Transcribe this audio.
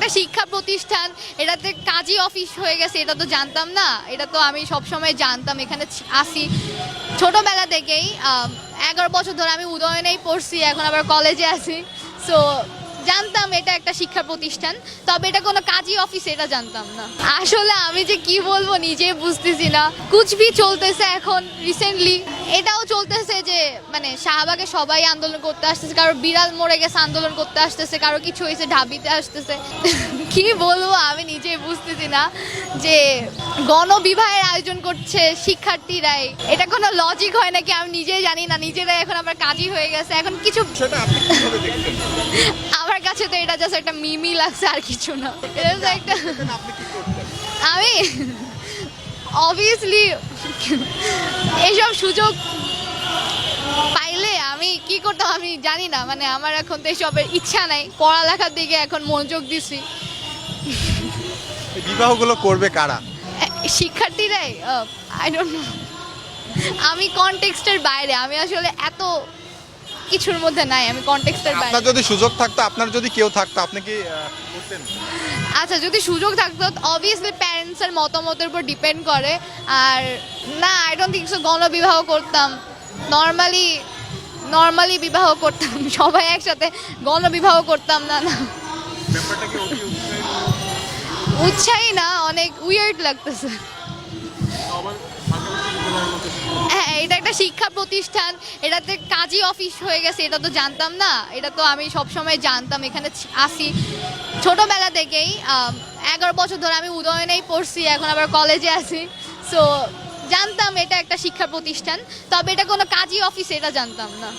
একটা শিক্ষা প্রতিষ্ঠান, এটাতে কাজী অফিস হয়ে গেছে, এটা তো জানতাম না। এটা তো আমি সবসময় জানতাম, এখানে আসি ছোটোবেলা থেকেই। 11 বছর ধরে আমি উদয়নেই পড়ছি, এখন আবার কলেজে আছি। সো জানতাম এটা একটা শিক্ষা প্রতিষ্ঠান, তবে এটা কোনো কাজী অফিস এটা জানতাম না। আসলে আমি যে কি বলবো নিজে বুঝতেছি না। কুচবি চলতেছে এখন রিসেন্টলি, এটাও চলতেছে যে মানে শাহবাগে সবাই আন্দোলন করতে আসতেছে, কারো বিড়াল মরে গেছে আন্দোলন করতে আসতেছে, কারো কিছু হয়েছে ঢাবিতে আসতেছে। কি বলবো আমি নিজে বুঝতেছি না যে গণবিবাহের আয়োজন করছে শিক্ষার্থীরাই, এটা কোনো লজিক হয় নাকি আমি নিজেই জানি না। নিজেরাই এখন আবার কাজী হয়ে গেছে, এখন কিছু আমার কাছে তো এটা জাস্ট একটা মিমি লাগছে আর কিছু না। এটা তো একটা আমি অবভিয়াসলি এইসব সুযোগ পাইলে আমি কি করতাম আমি জানি না। মানে আমার এখন তো এসবের ইচ্ছা নাই, পড়ালেখার দিকে এখন মনোযোগ দিছি। বিবাহগুলো করবে কারা? শিক্ষার্থীরাই, আই ডোন্ট নো। আমি কনটেক্সটের বাইরে, আমি আসলে এত কিছুর মধ্যে নাই, আমি কনটেক্সটের বাইরে। আপনার যদি সুযোগ থাকতো, আপনার যদি কেউ থাকতো, আপনি কি করতেন? আচ্ছা, যদি সুযোগ থাকতো অবভিয়াসলি প্যারেন্টসের মতামতের উপর ডিপেন্ড করে। আর না, আই ডোন্ট থিঙ্ক সো গণবিবাহ করতাম। নর্মালি বিবাহ করতাম, সবাই একসাথে গণবিবাহ করতাম না। না, উৎসাহী না, অনেক উইয়ার্ড লাগতেছে। হ্যাঁ, এটা একটা শিক্ষা প্রতিষ্ঠান, এটাতে কাজী অফিস হয়ে গেছে, এটা তো জানতাম না। এটা তো আমি সবসময় জানতাম, এখানে আসি ছোটোবেলা থেকেই। 11 বছর ধরে আমি উদয়নেই পড়ছি, এখন আবার কলেজে আছি। সো জানতাম এটা একটা শিক্ষা প্রতিষ্ঠান, তবে এটা কোনো কাজী অফিস এটা জানতাম না।